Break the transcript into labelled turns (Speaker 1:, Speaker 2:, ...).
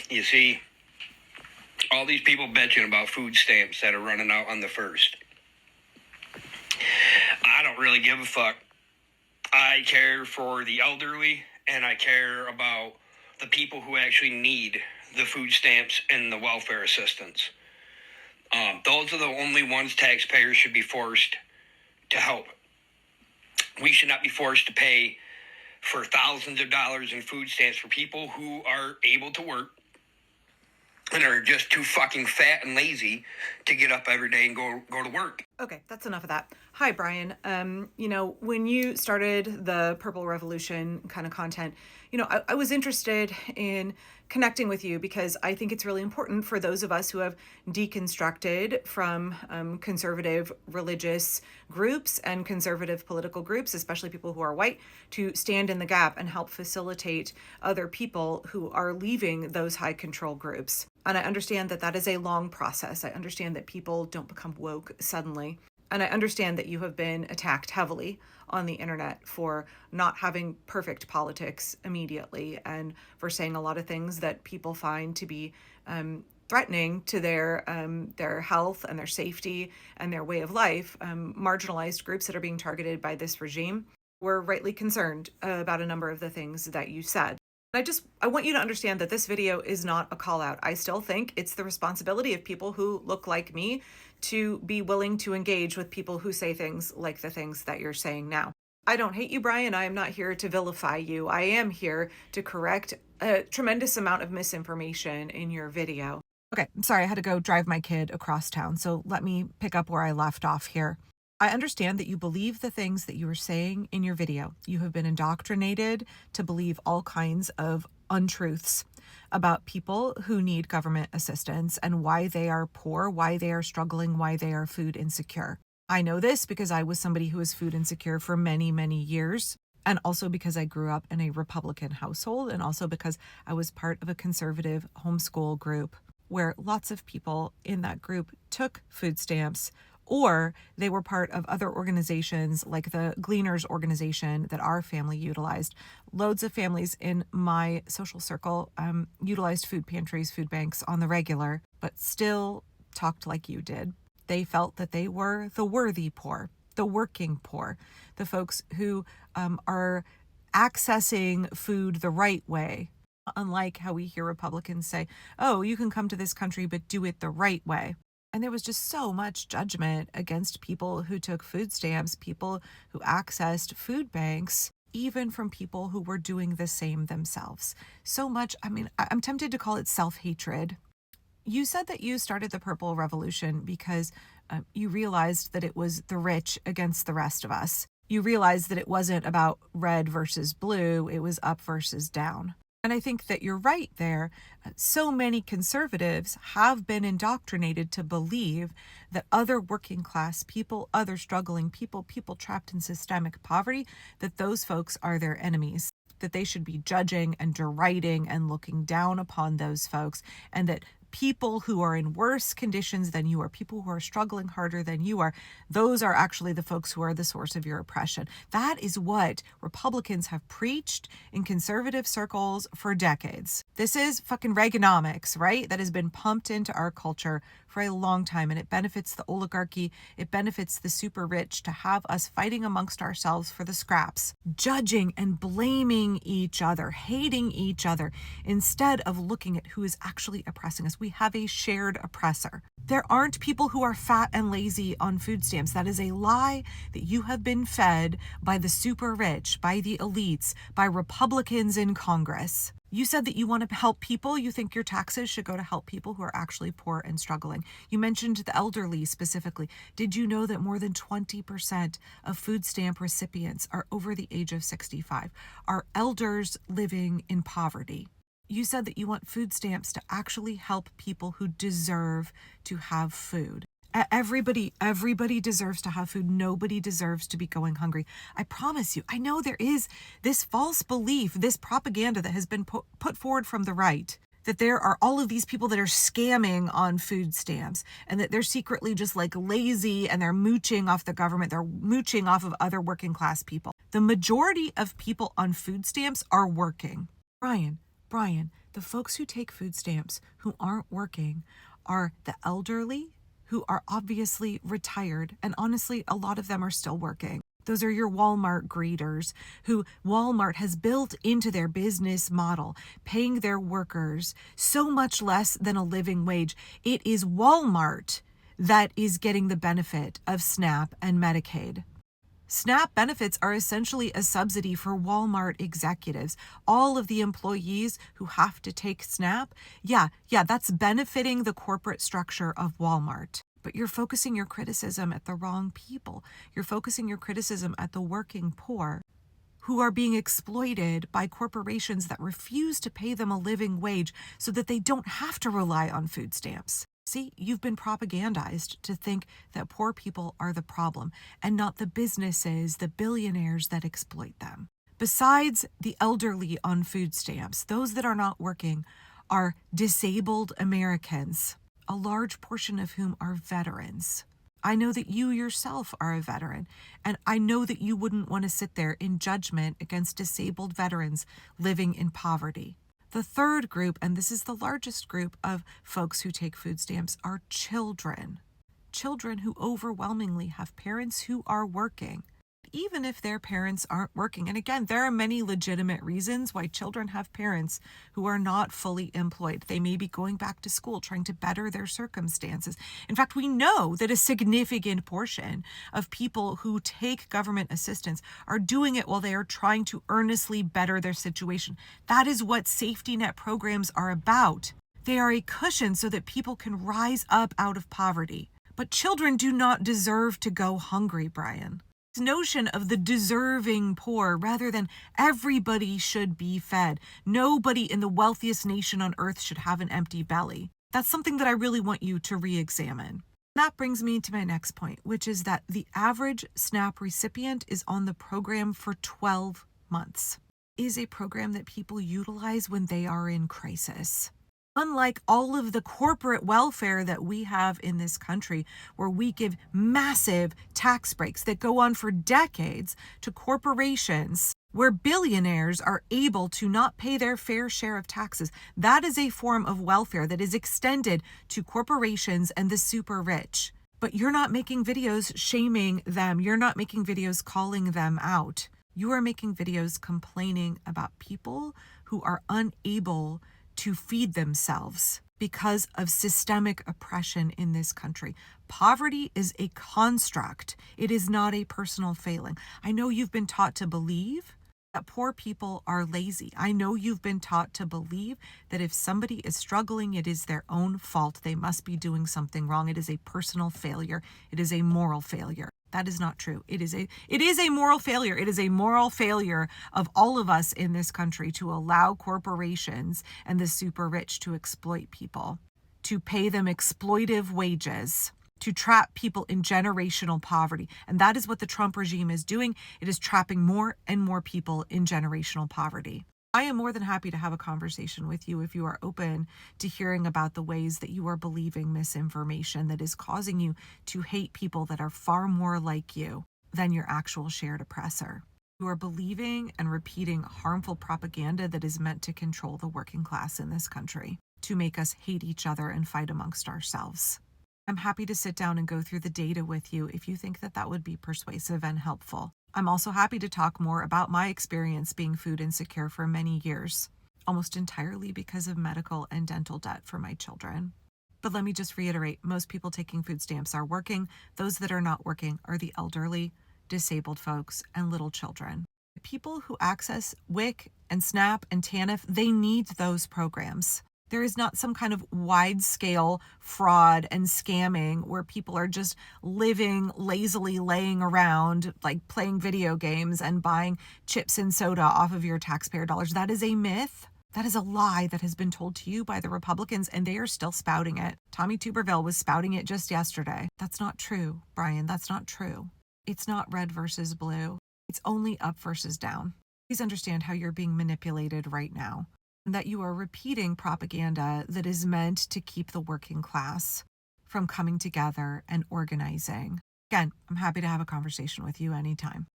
Speaker 1: You see, all these people bitching about food stamps that are running out on the 1st. I don't really give a fuck. I care for the elderly, and I care about the people who actually need the food stamps and the welfare assistance. Those are the only ones taxpayers should be forced to help. We should not be forced to pay for thousands of dollars in food stamps for people who are able to work and are just too fucking fat and lazy to get up every day and go to work.
Speaker 2: Okay, that's enough of that. Hi, Brian. When you started the Purple Revolution kind of content, I was interested in connecting with you because I think it's really important for those of us who have deconstructed from conservative religious groups and conservative political groups, especially people who are white, to stand in the gap and help facilitate other people who are leaving those high control groups. And I understand that that is a long process. I understand that people don't become woke suddenly. And I understand that you have been attacked heavily on the internet for not having perfect politics immediately and for saying a lot of things that people find to be threatening to their health and their safety and their way of life. Marginalized groups that are being targeted by this regime were rightly concerned about a number of the things that you said. I want you to understand that this video is not a call out. I still think it's the responsibility of people who look like me to be willing to engage with people who say things like the things that you're saying now. I don't hate you, Brian. I am not here to vilify you. I am here to correct a tremendous amount of misinformation in your video. Okay, I'm sorry, I had to go drive my kid across town, so let me pick up where I left off here. I understand that you believe the things that you were saying in your video. You have been indoctrinated to believe all kinds of untruths about people who need government assistance and why they are poor, why they are struggling, why they are food insecure. I know this because I was somebody who was food insecure for many, many years, and also because I grew up in a Republican household, and also because I was part of a conservative homeschool group where lots of people in that group took food stamps, or they were part of other organizations like the Gleaners organization that our family utilized. Loads of families in my social circle utilized food pantries, food banks on the regular, but still talked like you did. They felt that they were the worthy poor, the working poor, the folks who are accessing food the right way. Unlike how we hear Republicans say, oh, you can come to this country, but do it the right way. And there was just so much judgment against people who took food stamps, people who accessed food banks, even from people who were doing the same themselves. So much, I'm tempted to call it self-hatred. You said that you started the Purple Revolution because you realized that it was the rich against the rest of us. You realized that it wasn't about red versus blue, it was up versus down. And I think that you're right there. So many conservatives have been indoctrinated to believe that other working class people, other struggling people, people trapped in systemic poverty, that those folks are their enemies, that they should be judging and deriding and looking down upon those folks, and that people who are in worse conditions than you are, people who are struggling harder than you are, those are actually the folks who are the source of your oppression. That is what Republicans have preached in conservative circles for decades. This is fucking Reaganomics, right? That has been pumped into our culture for a long time, and it benefits the oligarchy. It benefits the super rich to have us fighting amongst ourselves for the scraps, judging and blaming each other, hating each other, instead of looking at who is actually oppressing us. We have a shared oppressor. There aren't people who are fat and lazy on food stamps. That is a lie that you have been fed by the super rich, by the elites, by Republicans in Congress. You said that you want to help people. You think your taxes should go to help people who are actually poor and struggling. You mentioned the elderly specifically. Did you know that more than 20% of food stamp recipients are over the age of 65, are elders living in poverty? You said that you want food stamps to actually help people who deserve to have food. Everybody deserves to have food. Nobody deserves to be going hungry. I promise you, I know there is this false belief, this propaganda that has been put forward from the right, that there are all of these people that are scamming on food stamps and that they're secretly just like lazy and they're mooching off the government. They're mooching off of other working class people. The majority of people on food stamps are working. Brian, The folks who take food stamps who aren't working are the elderly who are obviously retired, and honestly, a lot of them are still working. Those are your Walmart greeters who Walmart has built into their business model, paying their workers so much less than a living wage. It is Walmart that is getting the benefit of SNAP and Medicaid. SNAP benefits are essentially a subsidy for Walmart executives. All of the employees who have to take SNAP, that's benefiting the corporate structure of Walmart. But you're focusing your criticism at the wrong people. You're focusing your criticism at the working poor who are being exploited by corporations that refuse to pay them a living wage so that they don't have to rely on food stamps. See, you've been propagandized to think that poor people are the problem and not the businesses, the billionaires that exploit them. Besides the elderly on food stamps, those that are not working are disabled Americans, a large portion of whom are veterans. I know that you yourself are a veteran, and I know that you wouldn't want to sit there in judgment against disabled veterans living in poverty. The third group, and this is the largest group of folks who take food stamps, are children. Children who overwhelmingly have parents who are working. Even if their parents aren't working, and again, there are many legitimate reasons why children have parents who are not fully employed. They may be going back to school, trying to better their circumstances. In fact, we know that a significant portion of people who take government assistance are doing it while they are trying to earnestly better their situation. That is what safety net programs are about. They are a cushion so that people can rise up out of poverty. But children do not deserve to go hungry, Brian. This notion of the deserving poor rather than everybody should be fed. Nobody in the wealthiest nation on earth should have an empty belly. That's something that I really want you to re-examine. That brings me to my next point, which is that the average SNAP recipient is on the program for 12 months. It is a program that people utilize when they are in crisis. Unlike all of the corporate welfare that we have in this country, where we give massive tax breaks that go on for decades to corporations, where billionaires are able to not pay their fair share of taxes, that is a form of welfare that is extended to corporations and the super rich. But you're not making videos shaming them. You're not making videos calling them out. You are making videos complaining about people who are unable to feed themselves because of systemic oppression in this country. Poverty is a construct. It is not a personal failing. I know you've been taught to believe that poor people are lazy. I know you've been taught to believe that if somebody is struggling, it is their own fault. They must be doing something wrong. It is a personal failure. It is a moral failure. That is not true. It is a moral failure. It is a moral failure of all of us in this country to allow corporations and the super rich to exploit people, to pay them exploitive wages, to trap people in generational poverty. And that is what the Trump regime is doing. It is trapping more and more people in generational poverty. I am more than happy to have a conversation with you if you are open to hearing about the ways that you are believing misinformation that is causing you to hate people that are far more like you than your actual shared oppressor. You are believing and repeating harmful propaganda that is meant to control the working class in this country, to make us hate each other and fight amongst ourselves. I'm happy to sit down and go through the data with you if you think that that would be persuasive and helpful. I'm also happy to talk more about my experience being food insecure for many years, almost entirely because of medical and dental debt for my children. But let me just reiterate, most people taking food stamps are working. Those that are not working are the elderly, disabled folks, and little children. People who access WIC and SNAP and TANF, they need those programs. There is not some kind of wide-scale fraud and scamming where people are just living lazily, laying around, like playing video games and buying chips and soda off of your taxpayer dollars. That is a myth. That is a lie that has been told to you by the Republicans, and they are still spouting it. Tommy Tuberville was spouting it just yesterday. That's not true, Brian. That's not true. It's not red versus blue. It's only up versus down. Please understand how you're being manipulated right now, and that you are repeating propaganda that is meant to keep the working class from coming together and organizing. Again, I'm happy to have a conversation with you anytime.